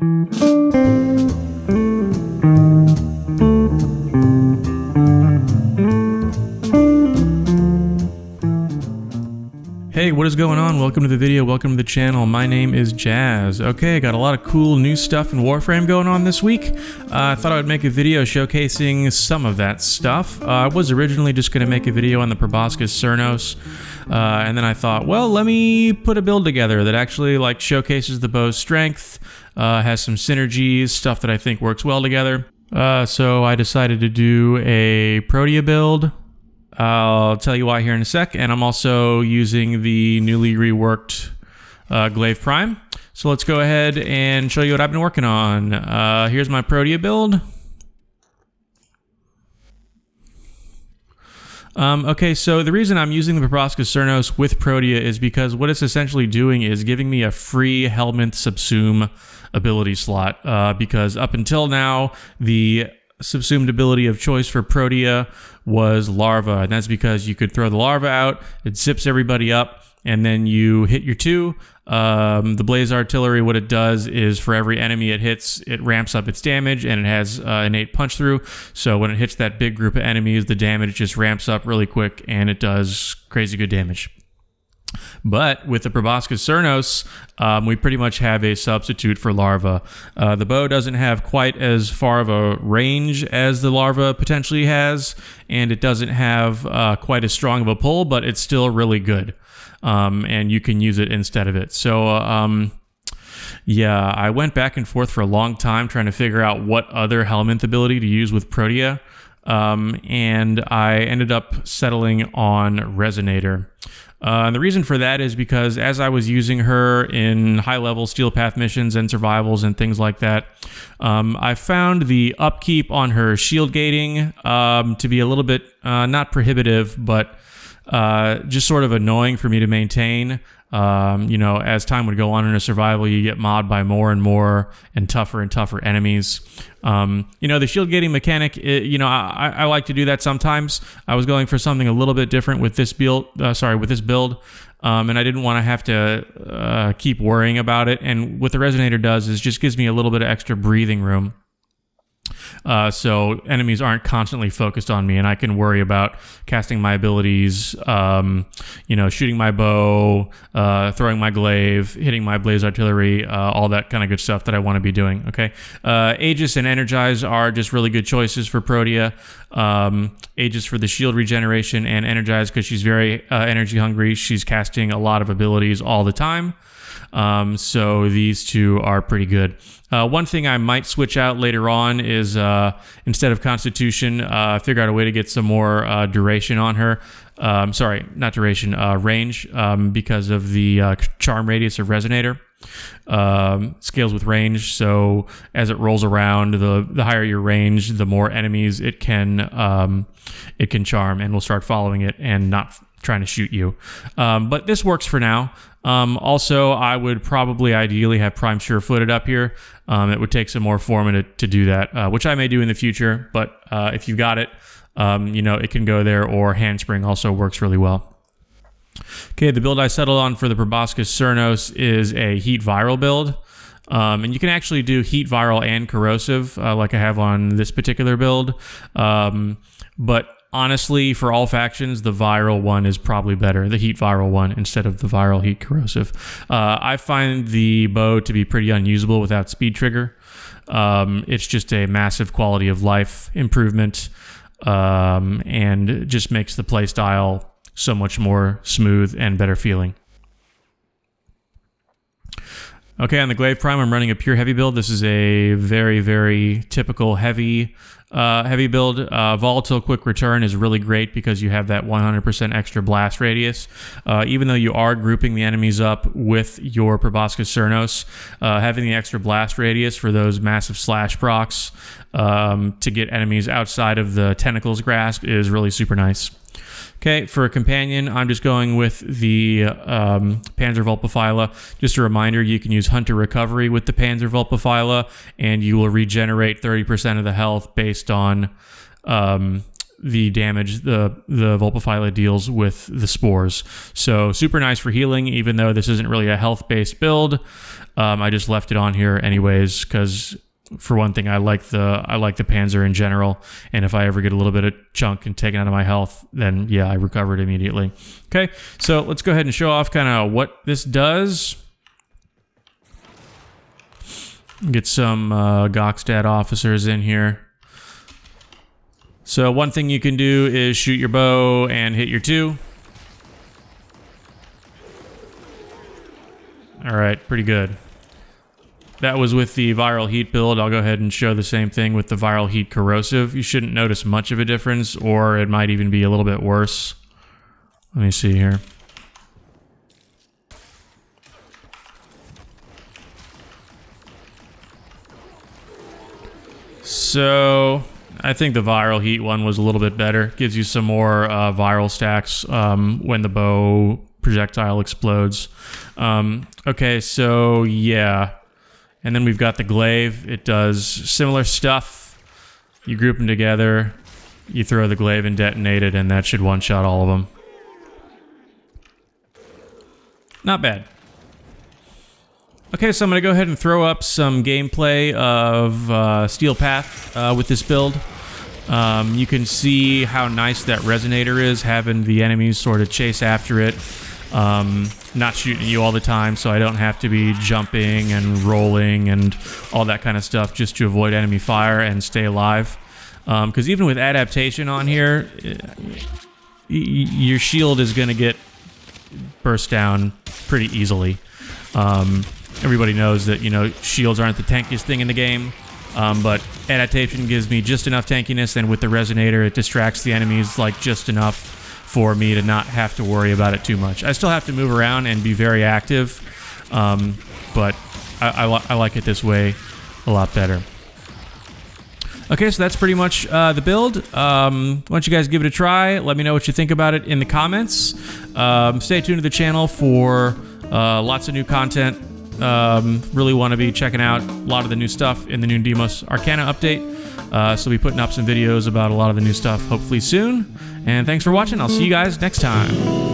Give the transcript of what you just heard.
Hey, what is going on? Welcome to the video, welcome to the channel. My name is Jazz. Okay, got a lot of cool new stuff in Warframe going on this week. I thought I would make a video showcasing some of that stuff. I was originally just going to make a video on the Proboscis Cernos, and then I thought, well, let me put a build together that actually showcases the bow's strength, has some synergies, stuff that I think works well together. So I decided to do a Protea build. I'll tell you why here in a sec, and I'm also using the newly reworked Glaive Prime. So let's go ahead and show you what I've been working on. Here's my Protea build. Okay, so the reason I'm using the Proboscis Cernos with Protea is because what it's essentially doing is giving me a free Helminth Subsume ability slot, because up until now, the subsumed ability of choice for Protea was Larva, and that's because you could throw the Larva out, it zips everybody up, and then you hit your 2. The Blaze Artillery, what it does is for every enemy it hits, it ramps up its damage, and it has innate punch through, so when it hits that big group of enemies, the damage just ramps up really quick, and it does crazy good damage. But with the Proboscis Cernos, we pretty much have a substitute for Larva. The bow doesn't have quite as far of a range as the Larva potentially has, and it doesn't have quite as strong of a pull, but it's still really good, and you can use it instead of it. So, yeah, I went back and forth for a long time trying to figure out what other Helminth ability to use with Protea, and I ended up settling on Resonator. And the reason for that is because as I was using her in high-level Steel Path missions and survivals and things like that, I found the upkeep on her shield gating to be a little bit, not prohibitive, but just sort of annoying for me to maintain. You know, as time would go on in a survival, you get mobbed by more and more and tougher enemies. You know, the shield gating mechanic, you know, I like to do that sometimes. I was going for something a little bit different with this build, and I didn't want to have to keep worrying about it. And what the Resonator does is just gives me a little bit of extra breathing room. So enemies aren't constantly focused on me, and I can worry about casting my abilities, you know, shooting my bow, throwing my glaive, hitting my blaze artillery, all that kind of good stuff that I want to be doing, okay? Aegis and Energize are just really good choices for Protea. Aegis for the shield regeneration, and Energize because she's very energy hungry. She's casting a lot of abilities all the time. So these two are pretty good. One thing I might switch out later on is instead of Constitution, figure out a way to get some more duration on her. Sorry, not duration, range, because of the charm radius of Resonator. Scales with range, so as it rolls around, the higher your range, the more enemies it can charm, and will start following it and not trying to shoot you. But this works for now. Also, I would probably ideally have Prime Sure-Footed up here. It would take some more form to do that, which I may do in the future, but if you've got it, you know, it can go there, or Handspring also works really well. Okay, the build I settled on for the Proboscis Cernos is a Heat Viral build. And you can actually do Heat Viral and Corrosive, like I have on this particular build. But honestly, for all factions, the viral one is probably better, the heat viral one, instead of the viral heat corrosive. I find the bow to be pretty unusable without speed trigger. It's just a massive quality of life improvement, and just makes the playstyle so much more smooth and better feeling. Okay, on the Glaive Prime, I'm running a pure heavy build. This is a very, very typical heavy build. Volatile Quick Return is really great because you have that 100% extra blast radius. Even though you are grouping the enemies up with your Proboscis Cernos, having the extra blast radius for those massive slash procs to get enemies outside of the tentacles grasp is really super nice. Okay, for a companion, I'm just going with the Panzer Vulpaphyla. Just a reminder, you can use Hunter Recovery with the Panzer Vulpaphyla, and you will regenerate 30% of the health based on the damage the Vulpaphyla deals with the spores. So super nice for healing, even though this isn't really a health-based build. I just left it on here anyways because, for one thing, I like the Panzer in general, and if I ever get a little bit of chunk and taken out of my health, then yeah, I recover it immediately. Okay, so let's go ahead and show off kind of what this does. Get some Gokstad officers in here. So one thing you can do is shoot your bow and hit your 2. All right, pretty good. That was with the Viral Heat build. I'll go ahead and show the same thing with the Viral Heat Corrosive. You shouldn't notice much of a difference, or it might even be a little bit worse. Let me see here. So I think the Viral Heat one was a little bit better. Gives you some more viral stacks when the bow projectile explodes. Okay, so yeah. And then we've got the Glaive. It does similar stuff. You group them together, you throw the Glaive and detonate it, and that should one-shot all of them. Not bad. Okay, so I'm going to go ahead and throw up some gameplay of Steel Path with this build. You can see how nice that Resonator is, having the enemies sort of chase after it. Not shooting you all the time, so I don't have to be jumping and rolling and all that kind of stuff just to avoid enemy fire and stay alive. Because even with adaptation on here, your shield is going to get burst down pretty easily. Everybody knows that, you know, shields aren't the tankiest thing in the game, but adaptation gives me just enough tankiness, and with the Resonator, it distracts the enemies like just enough for me to not have to worry about it too much. I still have to move around and be very active, but I like it this way a lot better. Okay, so that's pretty much the build. Why don't you guys give it a try? Let me know what you think about it in the comments. Stay tuned to the channel for lots of new content. Really want to be checking out a lot of the new stuff in the new Deimos Arcana update. So we'll be putting up some videos about a lot of the new stuff hopefully soon. And thanks for watching. I'll see you guys next time.